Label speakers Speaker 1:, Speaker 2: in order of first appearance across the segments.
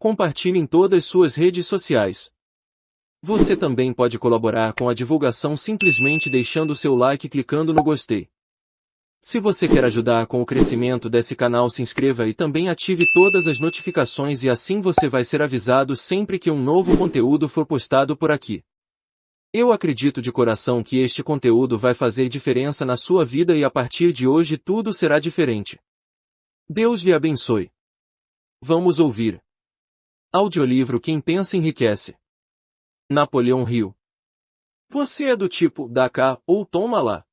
Speaker 1: Compartilhe em todas suas redes sociais. Você também pode colaborar com a divulgação simplesmente deixando seu like e clicando no gostei. Se você quer ajudar com o crescimento desse canal, se inscreva e também ative todas as notificações e assim você vai ser avisado sempre que um novo conteúdo for postado por aqui. Eu acredito de coração que este conteúdo vai fazer diferença na sua vida e a partir de hoje tudo será diferente. Deus lhe abençoe. Vamos ouvir. Audiolivro Quem Pensa Enriquece. Napoleão Hill. Você é do tipo, dá cá, ou toma lá.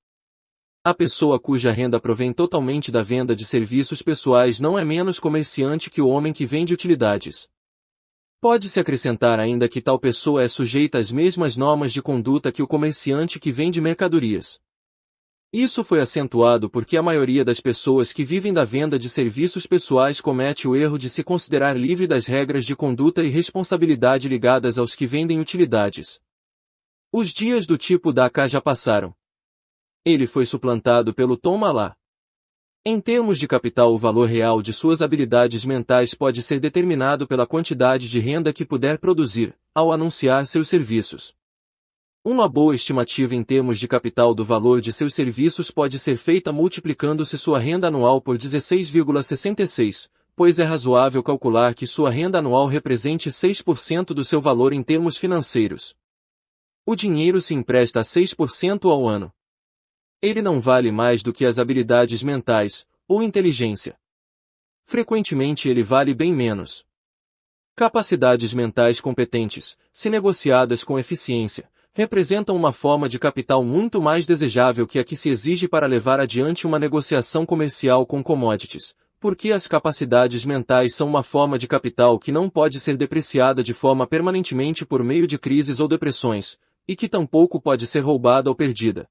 Speaker 1: A pessoa cuja renda provém totalmente da venda de serviços pessoais não é menos comerciante que o homem que vende utilidades. Pode-se acrescentar ainda que tal pessoa é sujeita às mesmas normas de conduta que o comerciante que vende mercadorias. Isso foi acentuado porque a maioria das pessoas que vivem da venda de serviços pessoais comete o erro de se considerar livre das regras de conduta e responsabilidade ligadas aos que vendem utilidades. Os dias do tipo dá cá já passaram. Ele foi suplantado pelo toma lá. Em termos de capital, o valor real de suas habilidades mentais pode ser determinado pela quantidade de renda que puder produzir, ao anunciar seus serviços. Uma boa estimativa em termos de capital do valor de seus serviços pode ser feita multiplicando-se sua renda anual por 16,66, pois é razoável calcular que sua renda anual represente 6% do seu valor em termos financeiros. O dinheiro se empresta a 6% ao ano. Ele não vale mais do que as habilidades mentais, ou inteligência. Frequentemente ele vale bem menos. Capacidades mentais competentes, se negociadas com eficiência, representam uma forma de capital muito mais desejável que a que se exige para levar adiante uma negociação comercial com commodities, porque as capacidades mentais são uma forma de capital que não pode ser depreciada de forma permanentemente por meio de crises ou depressões, e que tampouco pode ser roubada ou perdida.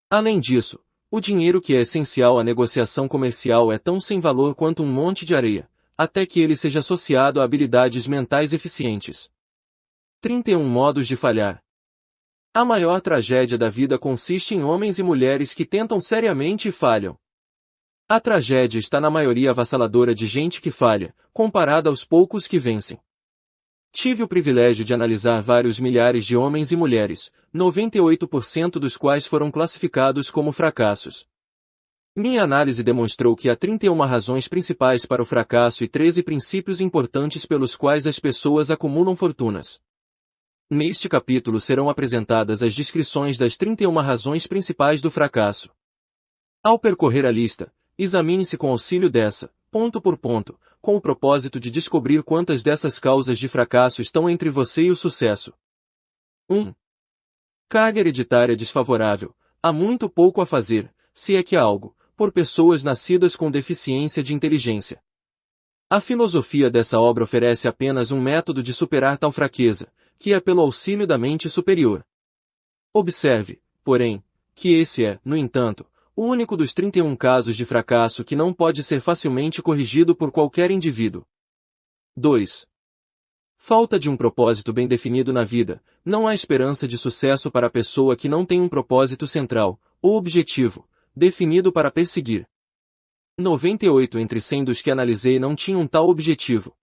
Speaker 1: Além disso, o dinheiro que é essencial à negociação comercial é tão sem valor quanto um monte de areia, até que ele seja associado a habilidades mentais eficientes. 31 modos de falhar. A maior tragédia da vida consiste em homens e mulheres que tentam seriamente e falham. A tragédia está na maioria avassaladora de gente que falha, comparada aos poucos que vencem. Tive o privilégio de analisar vários milhares de homens e mulheres, 98% dos quais foram classificados como fracassos. Minha análise demonstrou que há 31 razões principais para o fracasso e 13 princípios importantes pelos quais as pessoas acumulam fortunas. Neste capítulo serão apresentadas as descrições das 31 razões principais do fracasso. Ao percorrer a lista, examine-se com auxílio dessa, ponto por ponto, com o propósito de descobrir quantas dessas causas de fracasso estão entre você e o sucesso. 1. Carga hereditária desfavorável. Há muito pouco a fazer, se é que há algo, por pessoas nascidas com deficiência de inteligência. A filosofia dessa obra oferece apenas um método de superar tal fraqueza, que é pelo auxílio da mente superior. Observe, porém, que esse é, no entanto, o único dos 31 casos de fracasso que não pode ser facilmente corrigido por qualquer indivíduo. 2. Falta de um propósito bem definido na vida. Não há esperança de sucesso para a pessoa que não tem um propósito central, ou objetivo, definido para perseguir. 98 entre 100 dos que analisei não tinham tal objetivo.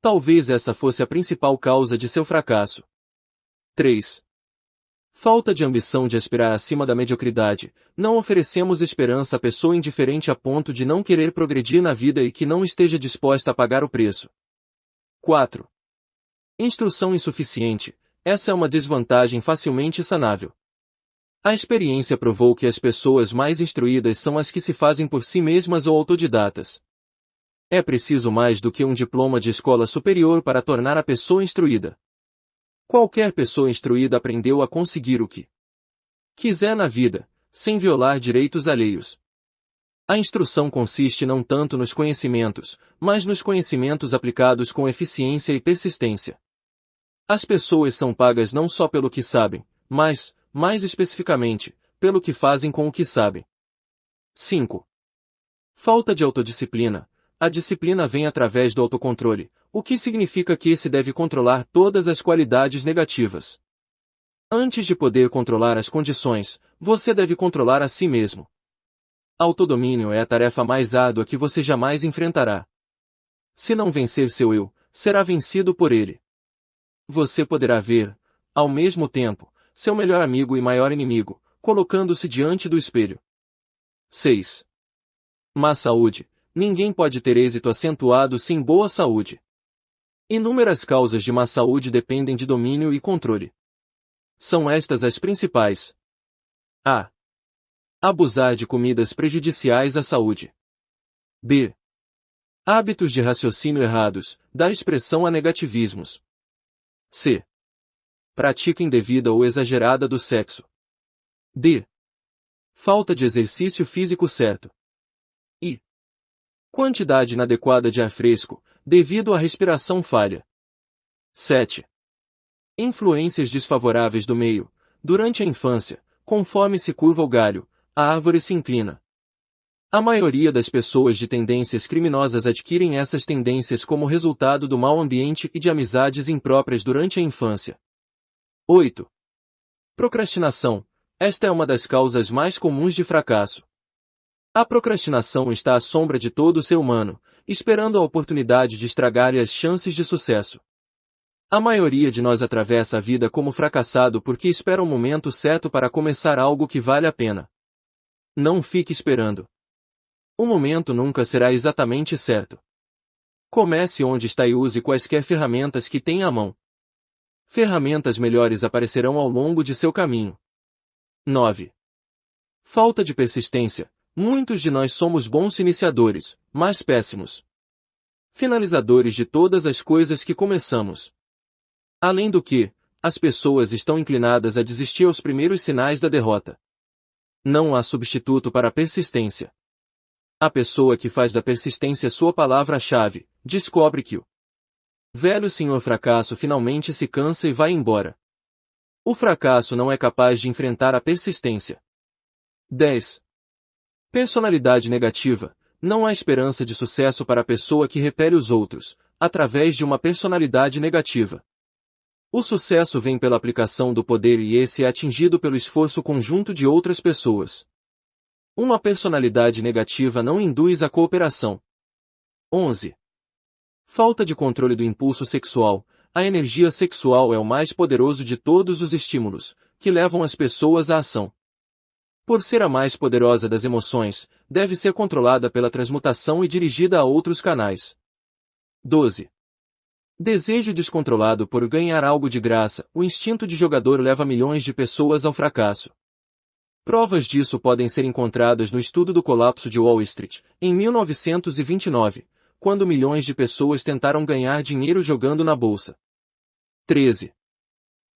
Speaker 1: Talvez essa fosse a principal causa de seu fracasso. 3. Falta de ambição de aspirar acima da mediocridade. Não oferecemos esperança à pessoa indiferente a ponto de não querer progredir na vida e que não esteja disposta a pagar o preço. 4. Instrução insuficiente. Essa é uma desvantagem facilmente sanável. A experiência provou que as pessoas mais instruídas são as que se fazem por si mesmas ou autodidatas. É preciso mais do que um diploma de escola superior para tornar a pessoa instruída. Qualquer pessoa instruída aprendeu a conseguir o que quiser na vida, sem violar direitos alheios. A instrução consiste não tanto nos conhecimentos, mas nos conhecimentos aplicados com eficiência e persistência. As pessoas são pagas não só pelo que sabem, mas, mais especificamente, pelo que fazem com o que sabem. 5. Falta de autodisciplina. A disciplina vem através do autocontrole, o que significa que esse deve controlar todas as qualidades negativas. Antes de poder controlar as condições, você deve controlar a si mesmo. Autodomínio é a tarefa mais árdua que você jamais enfrentará. Se não vencer seu eu, será vencido por ele. Você poderá ver, ao mesmo tempo, seu melhor amigo e maior inimigo, colocando-se diante do espelho. 6. Má saúde. Ninguém pode ter êxito acentuado sem boa saúde. Inúmeras causas de má saúde dependem de domínio e controle. São estas as principais. A. Abusar de comidas prejudiciais à saúde. B. Hábitos de raciocínio errados, da expressão a negativismos. C. Prática indevida ou exagerada do sexo. D. Falta de exercício físico certo. I. Quantidade inadequada de ar fresco, devido à respiração falha. 7. Influências desfavoráveis do meio. Durante a infância, conforme se curva o galho, a árvore se inclina. A maioria das pessoas de tendências criminosas adquirem essas tendências como resultado do mau ambiente e de amizades impróprias durante a infância. 8. Procrastinação. Esta é uma das causas mais comuns de fracasso. A procrastinação está à sombra de todo ser humano, esperando a oportunidade de estragar-lhe as chances de sucesso. A maioria de nós atravessa a vida como fracassado porque espera o momento certo para começar algo que vale a pena. Não fique esperando. O momento nunca será exatamente certo. Comece onde está e use quaisquer ferramentas que tenha à mão. Ferramentas melhores aparecerão ao longo de seu caminho. 9. Falta de persistência. Muitos de nós somos bons iniciadores, mas péssimos finalizadores de todas as coisas que começamos. Além do que, as pessoas estão inclinadas a desistir aos primeiros sinais da derrota. Não há substituto para a persistência. A pessoa que faz da persistência sua palavra-chave, descobre que o velho senhor fracasso finalmente se cansa e vai embora. O fracasso não é capaz de enfrentar a persistência. 10. Personalidade negativa. Não há esperança de sucesso para a pessoa que repele os outros, através de uma personalidade negativa. O sucesso vem pela aplicação do poder e esse é atingido pelo esforço conjunto de outras pessoas. Uma personalidade negativa não induz a cooperação. 11. Falta de controle do impulso sexual. A energia sexual é o mais poderoso de todos os estímulos, que levam as pessoas à ação. Por ser a mais poderosa das emoções, deve ser controlada pela transmutação e dirigida a outros canais. 12. Desejo descontrolado por ganhar algo de graça. O instinto de jogador leva milhões de pessoas ao fracasso. Provas disso podem ser encontradas no estudo do colapso de Wall Street, em 1929, quando milhões de pessoas tentaram ganhar dinheiro jogando na bolsa. 13.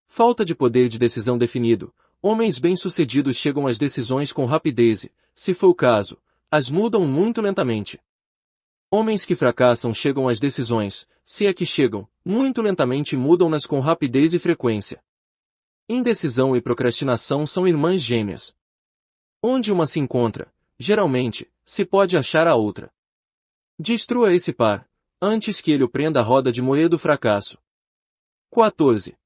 Speaker 1: Falta de poder de decisão definido. Homens bem-sucedidos chegam às decisões com rapidez e, se for o caso, as mudam muito lentamente. Homens que fracassam chegam às decisões, se é que chegam, muito lentamente e mudam-nas com rapidez e frequência. Indecisão e procrastinação são irmãs gêmeas. Onde uma se encontra, geralmente, se pode achar a outra. Destrua esse par, antes que ele o prenda à roda de moer do fracasso. 14.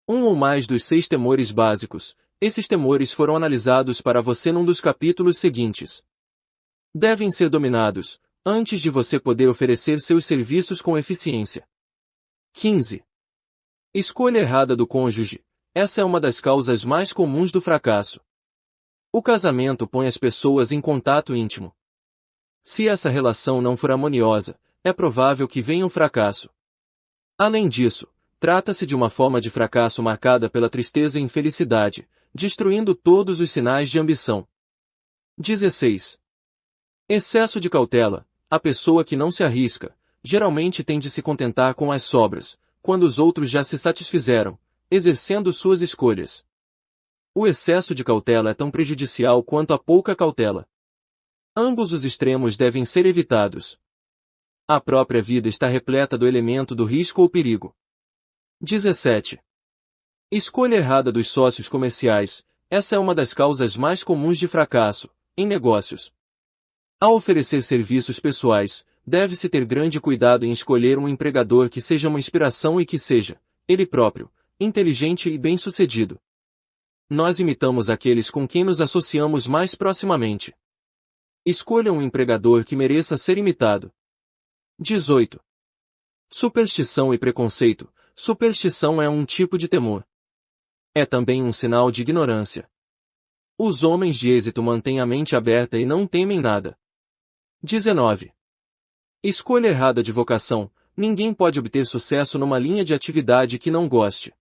Speaker 1: Um ou mais dos 6 temores básicos. Esses temores foram analisados para você num dos capítulos seguintes. Devem ser dominados, antes de você poder oferecer seus serviços com eficiência. 15. Escolha errada do cônjuge. Essa é uma das causas mais comuns do fracasso. O casamento põe as pessoas em contato íntimo. Se essa relação não for harmoniosa, é provável que venha um fracasso. Além disso, trata-se de uma forma de fracasso marcada pela tristeza e infelicidade, destruindo todos os sinais de ambição. 16. Excesso de cautela. A pessoa que não se arrisca, geralmente tem de se contentar com as sobras, quando os outros já se satisfizeram, exercendo suas escolhas. O excesso de cautela é tão prejudicial quanto a pouca cautela. Ambos os extremos devem ser evitados. A própria vida está repleta do elemento do risco ou perigo. 17. Escolha errada dos sócios comerciais. Essa é uma das causas mais comuns de fracasso, em negócios. Ao oferecer serviços pessoais, deve-se ter grande cuidado em escolher um empregador que seja uma inspiração e que seja, ele próprio, inteligente e bem-sucedido. Nós imitamos aqueles com quem nos associamos mais proximamente. Escolha um empregador que mereça ser imitado. 18. Superstição e preconceito. Superstição é um tipo de temor. É também um sinal de ignorância. Os homens de êxito mantêm a mente aberta e não temem nada. 19. Escolha errada de vocação. Ninguém pode obter sucesso numa linha de atividade que não goste.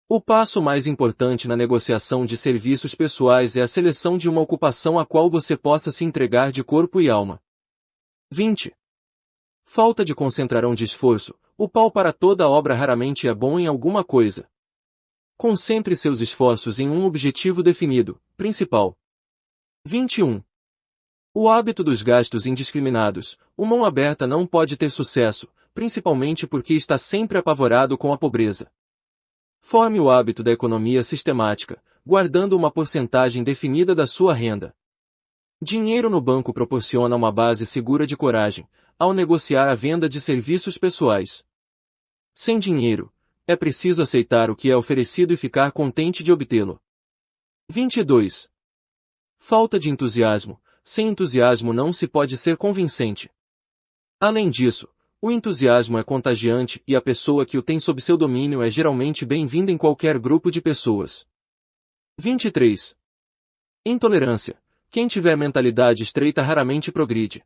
Speaker 1: O passo mais importante na negociação de serviços pessoais é a seleção de uma ocupação a qual você possa se entregar de corpo e alma. 20. Falta de concentração de esforço. O pau para toda obra raramente é bom em alguma coisa. Concentre seus esforços em um objetivo definido, principal. 21. O hábito dos gastos indiscriminados. O mão aberta não pode ter sucesso, principalmente porque está sempre apavorado com a pobreza. Forme o hábito da economia sistemática, guardando uma porcentagem definida da sua renda. Dinheiro no banco proporciona uma base segura de coragem, ao negociar a venda de serviços pessoais. Sem dinheiro, é preciso aceitar o que é oferecido e ficar contente de obtê-lo. 22. Falta de entusiasmo. Sem entusiasmo não se pode ser convincente. Além disso, o entusiasmo é contagiante e a pessoa que o tem sob seu domínio é geralmente bem-vinda em qualquer grupo de pessoas. 23. Intolerância. Quem tiver mentalidade estreita raramente progride.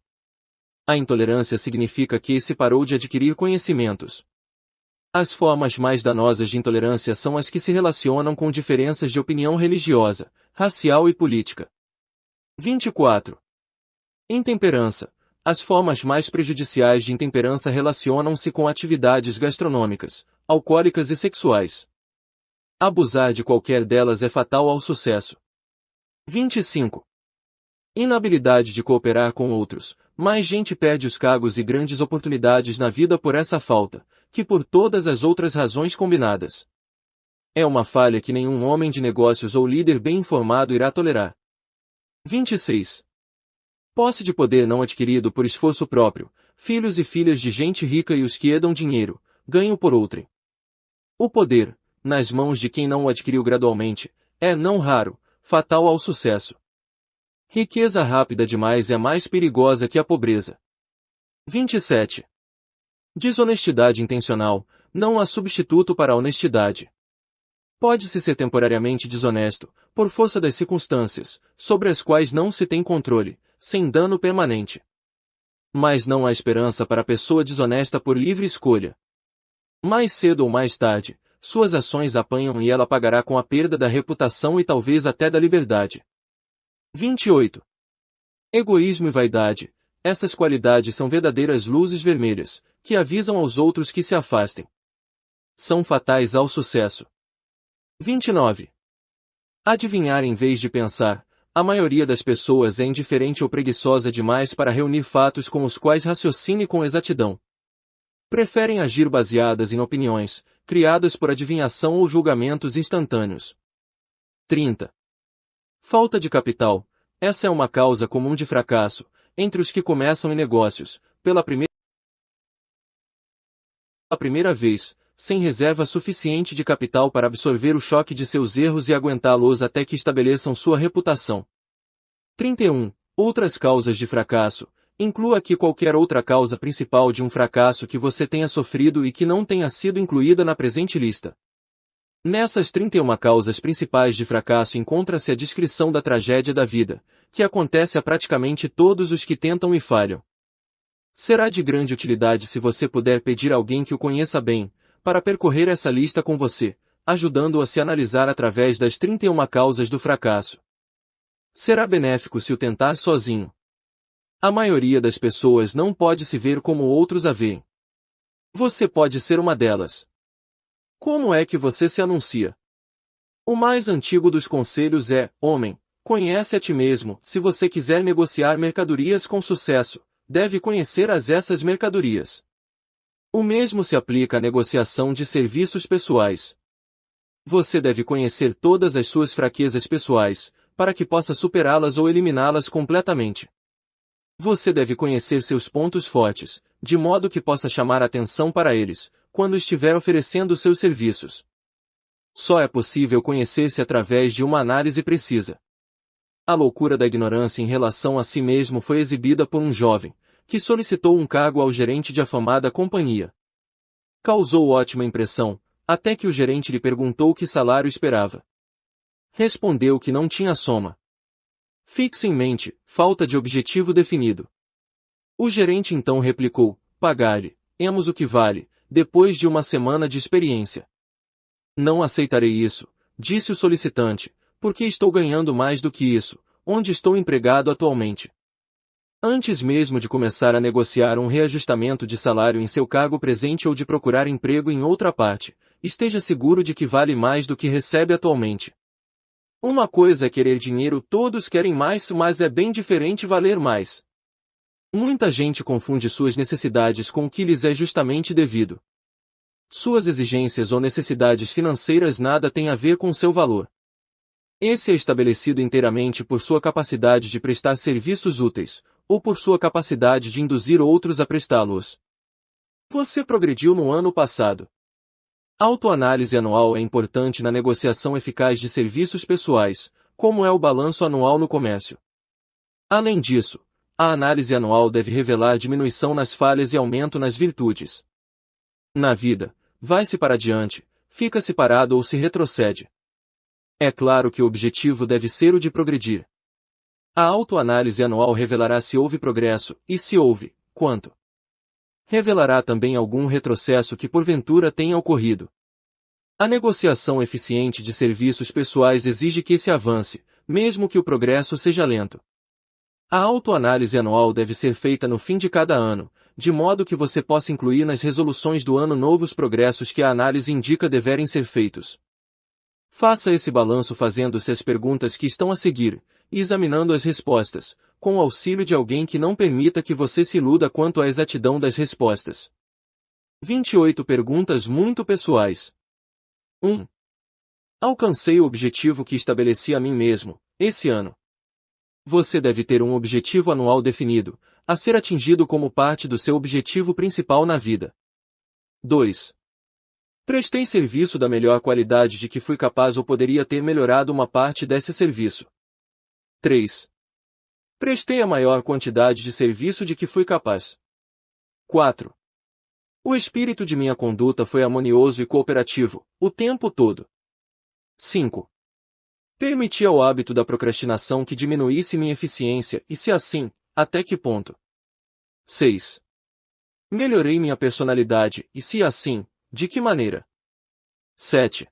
Speaker 1: A intolerância significa que se parou de adquirir conhecimentos. As formas mais danosas de intolerância são as que se relacionam com diferenças de opinião religiosa, racial e política. 24. Intemperança. As formas mais prejudiciais de intemperança relacionam-se com atividades gastronômicas, alcoólicas e sexuais. Abusar de qualquer delas é fatal ao sucesso. 25. Inabilidade de cooperar com outros. Mais gente perde os cargos e grandes oportunidades na vida por essa falta, que por todas as outras razões combinadas. É uma falha que nenhum homem de negócios ou líder bem informado irá tolerar. 26. Posse de poder não adquirido por esforço próprio, filhos e filhas de gente rica e os que herdam dinheiro, ganham por outrem. O poder, nas mãos de quem não o adquiriu gradualmente, é, não raro, fatal ao sucesso. Riqueza rápida demais é mais perigosa que a pobreza. 27. Desonestidade intencional. Não há substituto para a honestidade. Pode-se ser temporariamente desonesto, por força das circunstâncias, sobre as quais não se tem controle, sem dano permanente. Mas não há esperança para a pessoa desonesta por livre escolha. Mais cedo ou mais tarde, suas ações apanham e ela pagará com a perda da reputação e talvez até da liberdade. 28. Egoísmo e vaidade. Essas qualidades são verdadeiras luzes vermelhas, que avisam aos outros que se afastem. São fatais ao sucesso. 29. Adivinhar em vez de pensar. A maioria das pessoas é indiferente ou preguiçosa demais para reunir fatos com os quais raciocine com exatidão. Preferem agir baseadas em opiniões, criadas por adivinhação ou julgamentos instantâneos. 30. Falta de capital. Essa é uma causa comum de fracasso, entre os que começam em negócios, pela primeira vez, sem reserva suficiente de capital para absorver o choque de seus erros e aguentá-los até que estabeleçam sua reputação. 31. Outras causas de fracasso. Inclua aqui qualquer outra causa principal de um fracasso que você tenha sofrido e que não tenha sido incluída na presente lista. Nessas 31 causas principais de fracasso encontra-se a descrição da tragédia da vida, que acontece a praticamente todos os que tentam e falham. Será de grande utilidade se você puder pedir a alguém que o conheça bem, para percorrer essa lista com você, ajudando-o a se analisar através das 31 causas do fracasso. Será benéfico se o tentar sozinho. A maioria das pessoas não pode se ver como outros a veem. Você pode ser uma delas. Como é que você se anuncia? O mais antigo dos conselhos é, homem, conhece a ti mesmo. Se você quiser negociar mercadorias com sucesso, deve conhecer essas mercadorias. O mesmo se aplica à negociação de serviços pessoais. Você deve conhecer todas as suas fraquezas pessoais, para que possa superá-las ou eliminá-las completamente. Você deve conhecer seus pontos fortes, de modo que possa chamar atenção para eles, quando estiver oferecendo seus serviços. Só é possível conhecer-se através de uma análise precisa. A loucura da ignorância em relação a si mesmo foi exibida por um jovem, que solicitou um cargo ao gerente de afamada companhia. Causou ótima impressão, até que o gerente lhe perguntou que salário esperava. Respondeu que não tinha soma. Fixe em mente, falta de objetivo definido. O gerente então replicou, pagar-lhe, emos o que vale, depois de uma semana de experiência. Não aceitarei isso, disse o solicitante, porque estou ganhando mais do que isso, onde estou empregado atualmente. Antes mesmo de começar a negociar um reajustamento de salário em seu cargo presente ou de procurar emprego em outra parte, esteja seguro de que vale mais do que recebe atualmente. Uma coisa é querer dinheiro, todos querem mais, mas é bem diferente valer mais. Muita gente confunde suas necessidades com o que lhes é justamente devido. Suas exigências ou necessidades financeiras nada têm a ver com seu valor. Esse é estabelecido inteiramente por sua capacidade de prestar serviços úteis, ou por sua capacidade de induzir outros a prestá-los. Você progrediu no ano passado. A autoanálise anual é importante na negociação eficaz de serviços pessoais, como é o balanço anual no comércio. Além disso, a análise anual deve revelar diminuição nas falhas e aumento nas virtudes. Na vida, vai-se para diante, fica-se parado ou se retrocede. É claro que o objetivo deve ser o de progredir. A autoanálise anual revelará se houve progresso, e se houve, quanto. Revelará também algum retrocesso que porventura tenha ocorrido. A negociação eficiente de serviços pessoais exige que se avance, mesmo que o progresso seja lento. A autoanálise anual deve ser feita no fim de cada ano, de modo que você possa incluir nas resoluções do ano novo os progressos que a análise indica deverem ser feitos. Faça esse balanço fazendo-se as perguntas que estão a seguir, e examinando as respostas, com o auxílio de alguém que não permita que você se iluda quanto à exatidão das respostas. 28 perguntas muito pessoais. 1. Alcancei o objetivo que estabeleci a mim mesmo, esse ano. Você deve ter um objetivo anual definido, a ser atingido como parte do seu objetivo principal na vida. 2. Prestei serviço da melhor qualidade de que fui capaz ou poderia ter melhorado uma parte desse serviço. 3. Prestei a maior quantidade de serviço de que fui capaz. 4. O espírito de minha conduta foi harmonioso e cooperativo, o tempo todo. 5. Permiti ao hábito da procrastinação que diminuísse minha eficiência, e se assim, até que ponto? 6. Melhorei minha personalidade, e se assim, de que maneira? 7.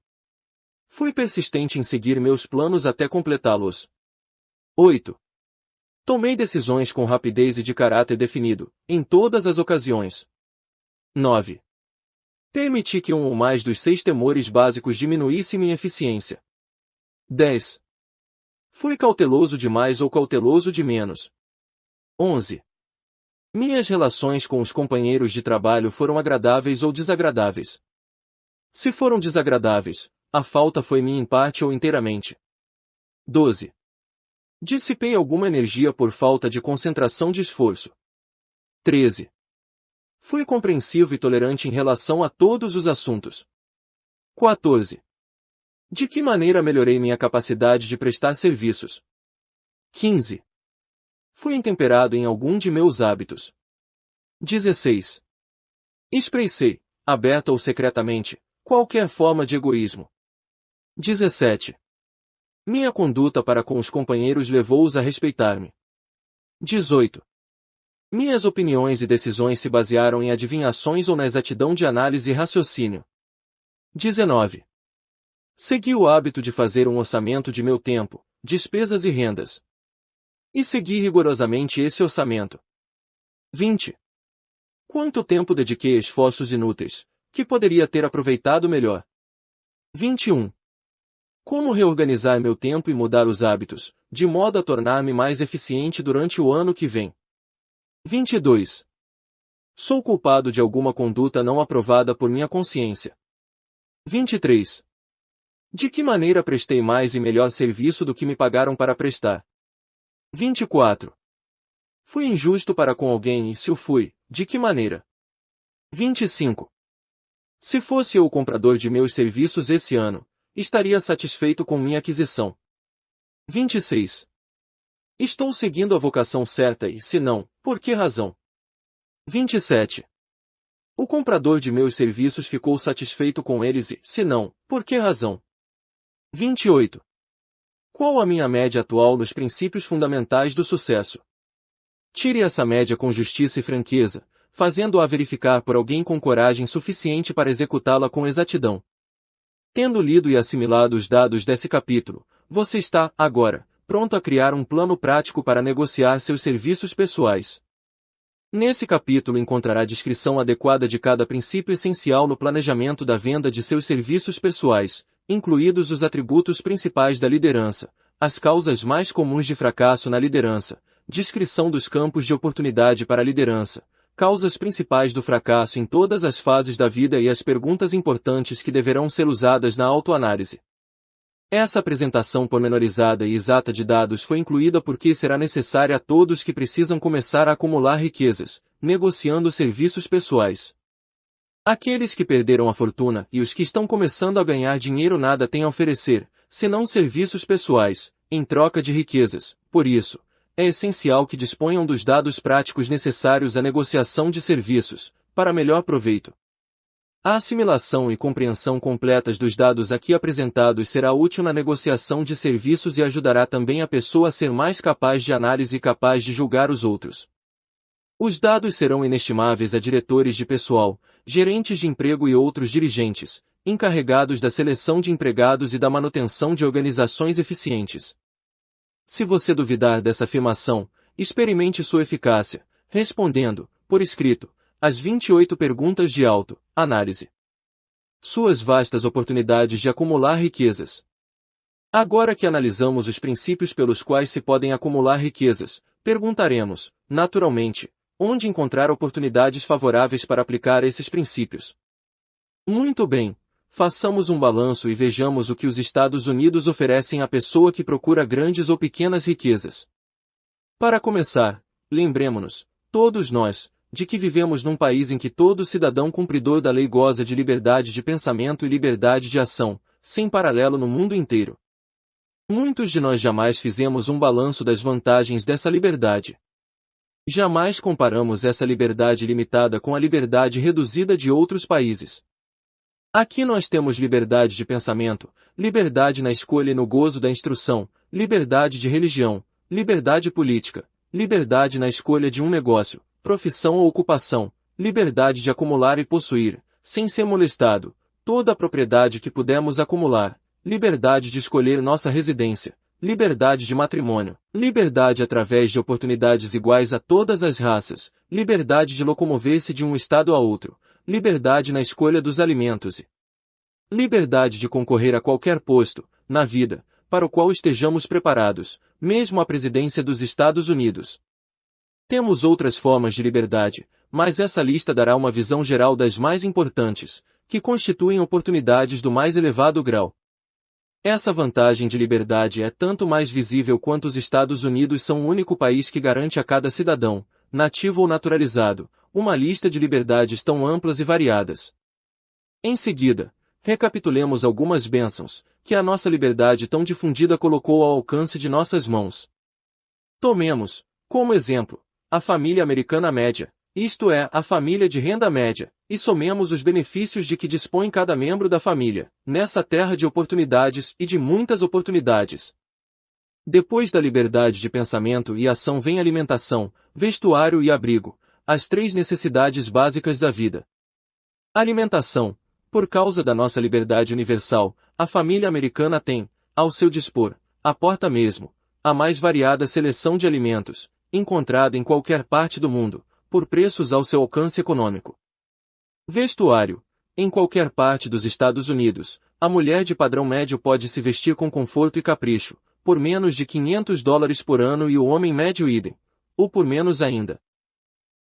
Speaker 1: Fui persistente em seguir meus planos até completá-los. 8. Tomei decisões com rapidez e de caráter definido, em todas as ocasiões. 9. Permiti que um ou mais dos 6 temores básicos diminuísse minha eficiência. 10. Fui cauteloso demais ou cauteloso de menos. 11. Minhas relações com os companheiros de trabalho foram agradáveis ou desagradáveis. Se foram desagradáveis, a falta foi minha em parte ou inteiramente. 12. Dissipei alguma energia por falta de concentração de esforço. 13. Fui compreensivo e tolerante em relação a todos os assuntos. 14. De que maneira melhorei minha capacidade de prestar serviços? 15. Fui intemperado em algum de meus hábitos. 16. Expressei, aberta ou secretamente, qualquer forma de egoísmo. 17. Minha conduta para com os companheiros levou-os a respeitar-me. 18. Minhas opiniões e decisões se basearam em adivinhações ou na exatidão de análise e raciocínio. 19. Segui o hábito de fazer um orçamento de meu tempo, despesas e rendas. E segui rigorosamente esse orçamento. 20. Quanto tempo dediquei a esforços inúteis, que poderia ter aproveitado melhor? 21. Como reorganizar meu tempo e mudar os hábitos, de modo a tornar-me mais eficiente durante o ano que vem? 22. Sou culpado de alguma conduta não aprovada por minha consciência. 23. De que maneira prestei mais e melhor serviço do que me pagaram para prestar? 24. Fui injusto para com alguém e se o fui, de que maneira? 25. Se fosse eu o comprador de meus serviços esse ano, estaria satisfeito com minha aquisição. 26. Estou seguindo a vocação certa e, se não, por que razão? 27. O comprador de meus serviços ficou satisfeito com eles e, se não, por que razão? 28. Qual a minha média atual nos princípios fundamentais do sucesso? Tire essa média com justiça e franqueza, fazendo-a verificar por alguém com coragem suficiente para executá-la com exatidão. Tendo lido e assimilado os dados desse capítulo, você está, agora, pronto a criar um plano prático para negociar seus serviços pessoais. Nesse capítulo encontrará a descrição adequada de cada princípio essencial no planejamento da venda de seus serviços pessoais, incluídos os atributos principais da liderança, as causas mais comuns de fracasso na liderança, descrição dos campos de oportunidade para a liderança, causas principais do fracasso em todas as fases da vida e as perguntas importantes que deverão ser usadas na autoanálise. Essa apresentação pormenorizada e exata de dados foi incluída porque será necessária a todos que precisam começar a acumular riquezas, negociando serviços pessoais. Aqueles que perderam a fortuna e os que estão começando a ganhar dinheiro nada têm a oferecer, senão serviços pessoais, em troca de riquezas. Por isso, é essencial que disponham dos dados práticos necessários à negociação de serviços, para melhor proveito. A assimilação e compreensão completas dos dados aqui apresentados será útil na negociação de serviços e ajudará também a pessoa a ser mais capaz de análise e capaz de julgar os outros. Os dados serão inestimáveis a diretores de pessoal, gerentes de emprego e outros dirigentes, encarregados da seleção de empregados e da manutenção de organizações eficientes. Se você duvidar dessa afirmação, experimente sua eficácia, respondendo, por escrito, as 28 perguntas de auto-análise. Suas vastas oportunidades de acumular riquezas. Agora que analisamos os princípios pelos quais se podem acumular riquezas, perguntaremos, naturalmente, onde encontrar oportunidades favoráveis para aplicar esses princípios. Muito bem, façamos um balanço e vejamos o que os Estados Unidos oferecem à pessoa que procura grandes ou pequenas riquezas. Para começar, lembremos-nos, todos nós, de que vivemos num país em que todo cidadão cumpridor da lei goza de liberdade de pensamento e liberdade de ação, sem paralelo no mundo inteiro. Muitos de nós jamais fizemos um balanço das vantagens dessa liberdade. Jamais comparamos essa liberdade limitada com a liberdade reduzida de outros países. Aqui nós temos liberdade de pensamento, liberdade na escolha e no gozo da instrução, liberdade de religião, liberdade política, liberdade na escolha de um negócio, profissão ou ocupação, liberdade de acumular e possuir, sem ser molestado, toda a propriedade que pudermos acumular, liberdade de escolher nossa residência, liberdade de matrimônio, liberdade através de oportunidades iguais a todas as raças, liberdade de locomover-se de um estado a outro, liberdade na escolha dos alimentos e liberdade de concorrer a qualquer posto, na vida, para o qual estejamos preparados, mesmo a presidência dos Estados Unidos. Temos outras formas de liberdade, mas essa lista dará uma visão geral das mais importantes, que constituem oportunidades do mais elevado grau. Essa vantagem de liberdade é tanto mais visível quanto os Estados Unidos são o único país que garante a cada cidadão, nativo ou naturalizado, uma lista de liberdades tão amplas e variadas. Em seguida, recapitulemos algumas bênçãos, que a nossa liberdade tão difundida colocou ao alcance de nossas mãos. Tomemos, como exemplo, a família americana média, isto é, a família de renda média, e somemos os benefícios de que dispõe cada membro da família, nessa terra de oportunidades e de muitas oportunidades. Depois da liberdade de pensamento e ação vem alimentação, vestuário e abrigo, as 3 necessidades básicas da vida. Alimentação. Por causa da nossa liberdade universal, a família americana tem, ao seu dispor, à porta mesmo, a mais variada seleção de alimentos, encontrada em qualquer parte do mundo, por preços ao seu alcance econômico. Vestuário. Em qualquer parte dos Estados Unidos, a mulher de padrão médio pode se vestir com conforto e capricho, por menos de $500 por ano e o homem médio idem, ou por menos ainda.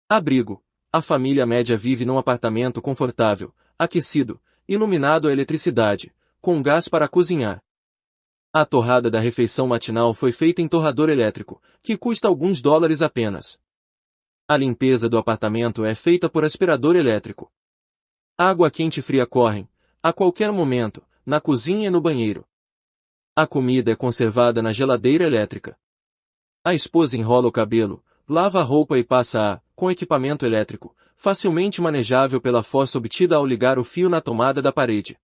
Speaker 1: Abrigo. A família média vive num apartamento confortável, aquecido, iluminado a eletricidade, com gás para cozinhar. A torrada da refeição matinal foi feita em torrador elétrico, que custa alguns dólares apenas. A limpeza do apartamento é feita por aspirador elétrico. Água quente e fria correm, a qualquer momento, na cozinha e no banheiro. A comida é conservada na geladeira elétrica. A esposa enrola o cabelo, lava a roupa e passa com equipamento elétrico, facilmente manejável pela força obtida ao ligar o fio na tomada da parede.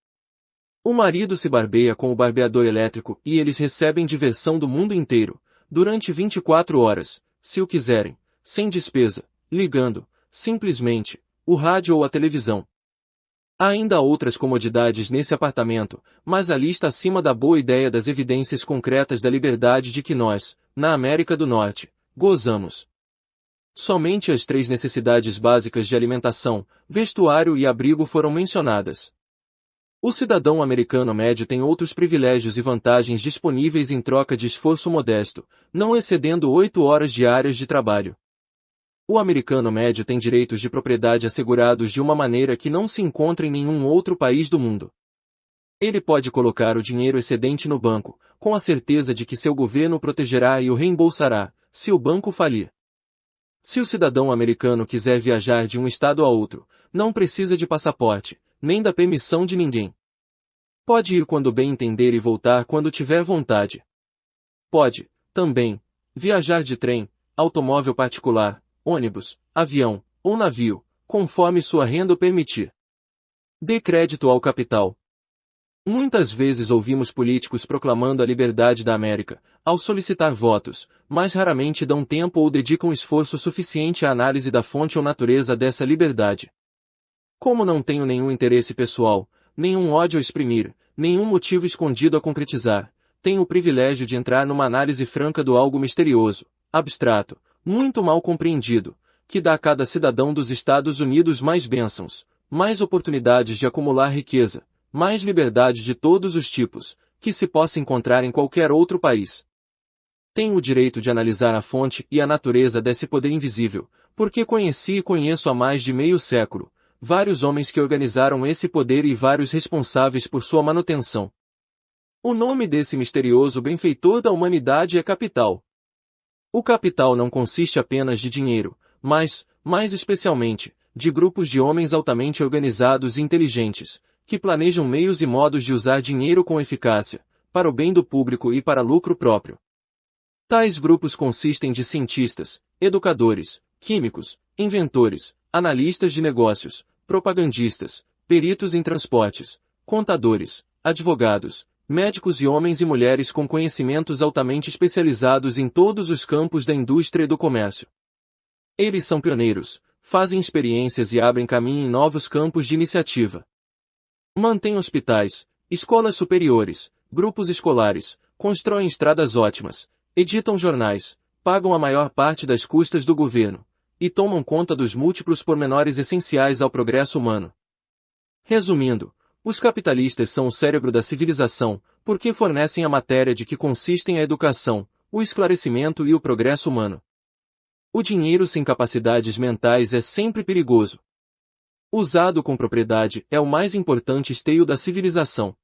Speaker 1: O marido se barbeia com o barbeador elétrico e eles recebem diversão do mundo inteiro, durante 24 horas, se o quiserem, sem despesa, ligando, simplesmente, o rádio ou a televisão. Há ainda outras comodidades nesse apartamento, mas a lista acima da boa ideia das evidências concretas da liberdade de que nós, na América do Norte, gozamos. Somente as 3 necessidades básicas de alimentação, vestuário e abrigo foram mencionadas. O cidadão americano médio tem outros privilégios e vantagens disponíveis em troca de esforço modesto, não excedendo 8 horas diárias de trabalho. O americano médio tem direitos de propriedade assegurados de uma maneira que não se encontra em nenhum outro país do mundo. Ele pode colocar o dinheiro excedente no banco, com a certeza de que seu governo o protegerá e o reembolsará, se o banco falir. Se o cidadão americano quiser viajar de um estado a outro, não precisa de passaporte, nem da permissão de ninguém. Pode ir quando bem entender e voltar quando tiver vontade. Pode, também, viajar de trem, automóvel particular, ônibus, avião, ou navio, conforme sua renda o permitir. Dê crédito ao capital. Muitas vezes ouvimos políticos proclamando a liberdade da América, ao solicitar votos, mas raramente dão tempo ou dedicam esforço suficiente à análise da fonte ou natureza dessa liberdade. Como não tenho nenhum interesse pessoal, nenhum ódio a exprimir, nenhum motivo escondido a concretizar, tenho o privilégio de entrar numa análise franca do algo misterioso, abstrato, muito mal compreendido, que dá a cada cidadão dos Estados Unidos mais bênçãos, mais oportunidades de acumular riqueza, mais liberdade de todos os tipos, que se possa encontrar em qualquer outro país. Tenho o direito de analisar a fonte e a natureza desse poder invisível, porque conheci e conheço há mais de meio século, vários homens que organizaram esse poder e vários responsáveis por sua manutenção. O nome desse misterioso benfeitor da humanidade é capital. O capital não consiste apenas de dinheiro, mas, mais especialmente, de grupos de homens altamente organizados e inteligentes, que planejam meios e modos de usar dinheiro com eficácia, para o bem do público e para lucro próprio. Tais grupos consistem de cientistas, educadores, químicos, inventores, analistas de negócios, propagandistas, peritos em transportes, contadores, advogados, médicos e homens e mulheres com conhecimentos altamente especializados em todos os campos da indústria e do comércio. Eles são pioneiros, fazem experiências e abrem caminho em novos campos de iniciativa. Mantêm hospitais, escolas superiores, grupos escolares, constroem estradas ótimas, editam jornais, pagam a maior parte das custas do governo, e tomam conta dos múltiplos pormenores essenciais ao progresso humano. Resumindo, os capitalistas são o cérebro da civilização, porque fornecem a matéria de que consistem a educação, o esclarecimento e o progresso humano. O dinheiro sem capacidades mentais é sempre perigoso. Usado com propriedade é o mais importante esteio da civilização.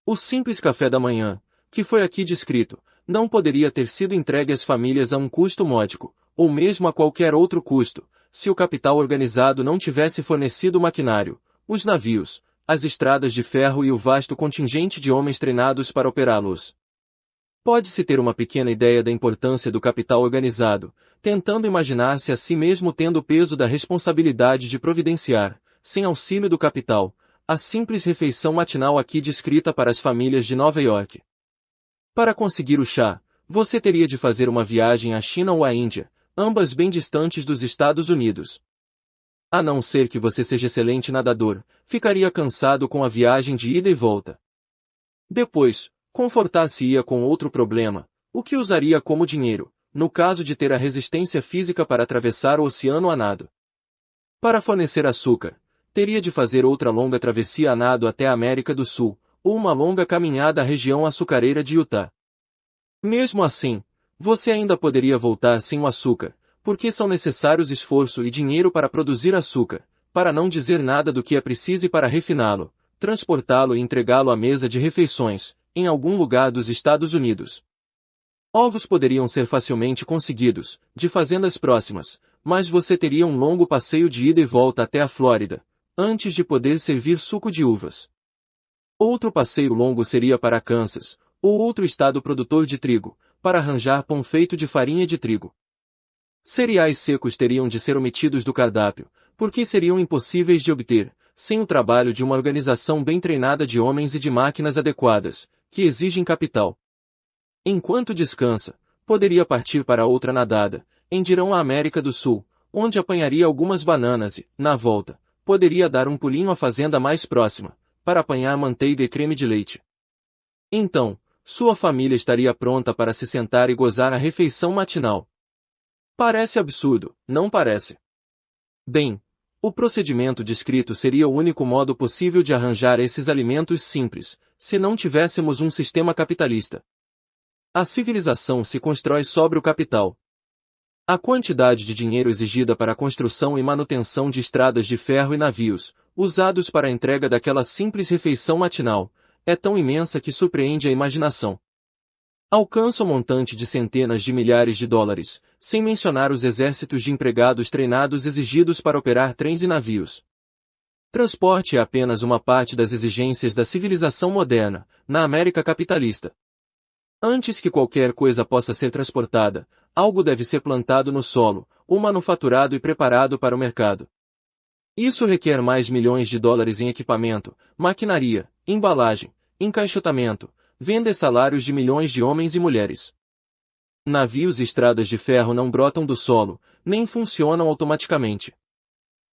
Speaker 1: O simples café da manhã, que foi aqui descrito, não poderia ter sido entregue às famílias a um custo módico, ou mesmo a qualquer outro custo, se o capital organizado não tivesse fornecido o maquinário, os navios, as estradas de ferro e o vasto contingente de homens treinados para operá-los. Pode-se ter uma pequena ideia da importância do capital organizado, tentando imaginar-se a si mesmo tendo o peso da responsabilidade de providenciar, sem auxílio do capital, a simples refeição matinal aqui descrita para as famílias de Nova York. Para conseguir o chá, você teria de fazer uma viagem à China ou à Índia, ambas bem distantes dos Estados Unidos. A não ser que você seja excelente nadador, ficaria cansado com a viagem de ida e volta. Depois, confortar-se-ia com outro problema, o que usaria como dinheiro, no caso de ter a resistência física para atravessar o oceano a nado. Para fornecer açúcar, teria de fazer outra longa travessia a nado até a América do Sul, ou uma longa caminhada à região açucareira de Utah. Mesmo assim, você ainda poderia voltar sem o açúcar, porque são necessários esforço e dinheiro para produzir açúcar, para não dizer nada do que é preciso para refiná-lo, transportá-lo e entregá-lo à mesa de refeições, em algum lugar dos Estados Unidos. Ovos poderiam ser facilmente conseguidos, de fazendas próximas, mas você teria um longo passeio de ida e volta até a Flórida, antes de poder servir suco de uvas. Outro passeio longo seria para Kansas, ou outro estado produtor de trigo, para arranjar pão feito de farinha de trigo. Cereais secos teriam de ser omitidos do cardápio, porque seriam impossíveis de obter, sem o trabalho de uma organização bem treinada de homens e de máquinas adequadas, que exigem capital. Enquanto descansa, poderia partir para outra nadada, em direção à América do Sul, onde apanharia algumas bananas e, na volta, poderia dar um pulinho à fazenda mais próxima, para apanhar manteiga e creme de leite. Então, sua família estaria pronta para se sentar e gozar a refeição matinal. Parece absurdo, não parece? Bem, o procedimento descrito seria o único modo possível de arranjar esses alimentos simples, se não tivéssemos um sistema capitalista. A civilização se constrói sobre o capital. A quantidade de dinheiro exigida para a construção e manutenção de estradas de ferro e navios, usados para a entrega daquela simples refeição matinal, é tão imensa que surpreende a imaginação. Alcança o montante de centenas de milhares de dólares, sem mencionar os exércitos de empregados treinados exigidos para operar trens e navios. Transporte é apenas uma parte das exigências da civilização moderna, na América capitalista. Antes que qualquer coisa possa ser transportada, algo deve ser plantado no solo, ou manufaturado e preparado para o mercado. Isso requer mais milhões de dólares em equipamento, maquinaria, embalagem, encaixotamento, venda e salários de milhões de homens e mulheres. Navios e estradas de ferro não brotam do solo, nem funcionam automaticamente.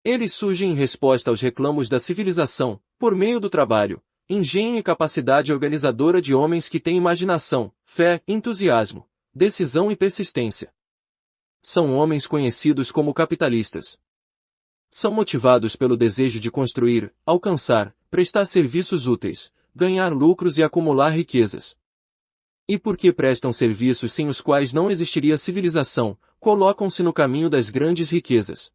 Speaker 1: Eles surgem em resposta aos reclamos da civilização, por meio do trabalho, engenho e capacidade organizadora de homens que têm imaginação, fé, entusiasmo, decisão e persistência. São homens conhecidos como capitalistas. São motivados pelo desejo de construir, alcançar, prestar serviços úteis, ganhar lucros e acumular riquezas. E porque prestam serviços sem os quais não existiria civilização, colocam-se no caminho das grandes riquezas.